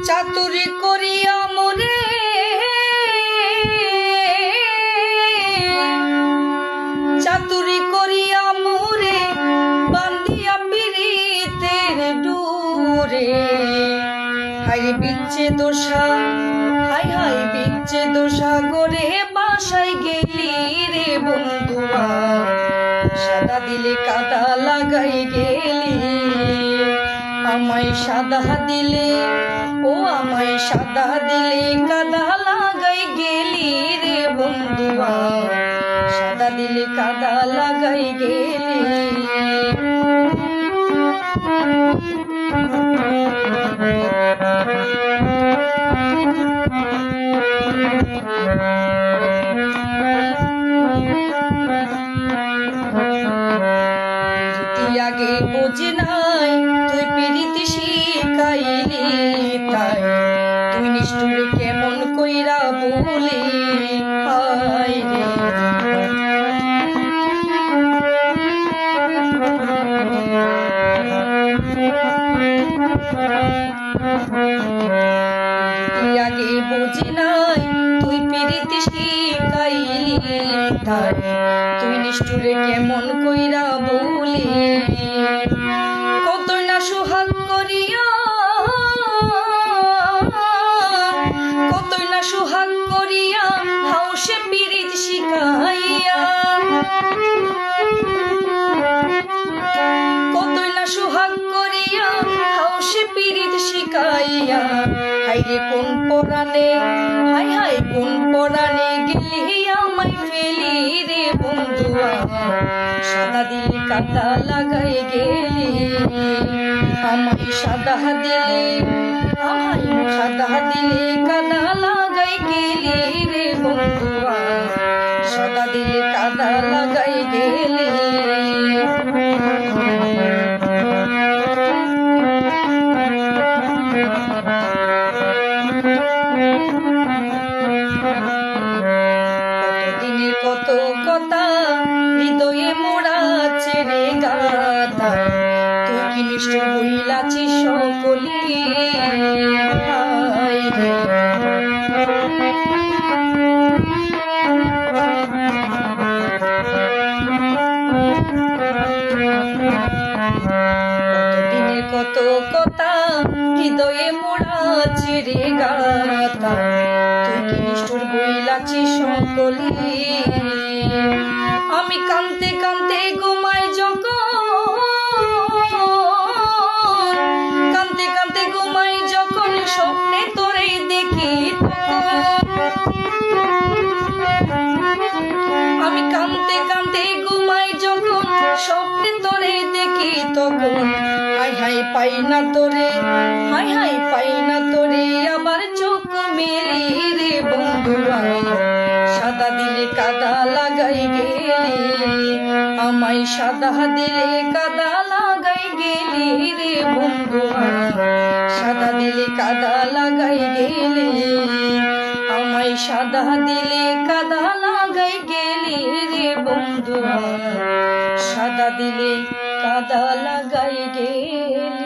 চাতুরি করিয়া মোরে চাতুরি করিয়া মোরে বান্ধিয়া পিরিতের ডুরে হাই বিচ্ছে দোষা হাই হাই বিচ্ছে দোষা করে বাসায় গেলি রে বন্ধুয়া সাদা দিলে কাদা লাগাই গেলি আমায় সাদা দিলে ও আমায় সাদা দিলে কাদা লাগাই গেলি রে বন্ধুয়া সাদা দিলে কাদা লাগাই গেলি আগে বুঝি নাই তুই পিরিতি শিখাইলি তাই তুই নিষ্ঠুরে কেমন কইরা বলি হায় রে আগে বুঝি নাই তুই পিরিতি শিখাইলি তাই তুই নিষ্ঠুরে কেমন কইরা বলি কত না সোহাগ করিয়া কত না সোহাগ করিয়া হাউসে পিরিত শিখাইয়া কত না সোহাগ করিয়া হাউসে পিরিত শিখাইয়া হাইরে কোন পরাণে হাই হাই কোন পরাণে গেলি আমায় ফেলি রে বন্ধুয়া সাদা দিলে কাদা লাগাই গেলি আমায় সাদা দিলে আমায় সাদা দিলে কাদা লাগাই গেলি রে বন্ধুয়া সাদা দিলে কাদা লাগাই গেলি কত কথা হৃদয়ে মোড়া ছেড়ে গাথা তুই কি নিষ্ঠুর হইলাছিস সকলি কতদিনের কত কথা হৃদয়ে মোড়া ছেড়ে গাথা তুই কি নিষ্ঠুর হইলাছিস সকলি আমি কাঁদতে কাঁদতে ঘুমাই যখন কাঁদতে কাঁদতে ঘুমাই যখন স্বপ্নে তোরে দেখি আমি কাঁদতে কাঁদতে ঘুমাই যখন স্বপ্নে তোরে দেখি তখন হাই হাই পাই না তোরে হাই হাই পাই না তোরে আবার চোখ মেলি রে বন্ধুয়া সাদা দিলে কাদা লাগাই গেলি আমায় সাদা দিলে কাদা লাগাই গেলি রে বন্ধুয়া সাদা দিলে কাদা লাগাই গেলি আমায় সাদা দিলে কাদা লাগাই গেলি রে বন্ধুয়া সাদা দিলে কাদা লাগাই গেলি।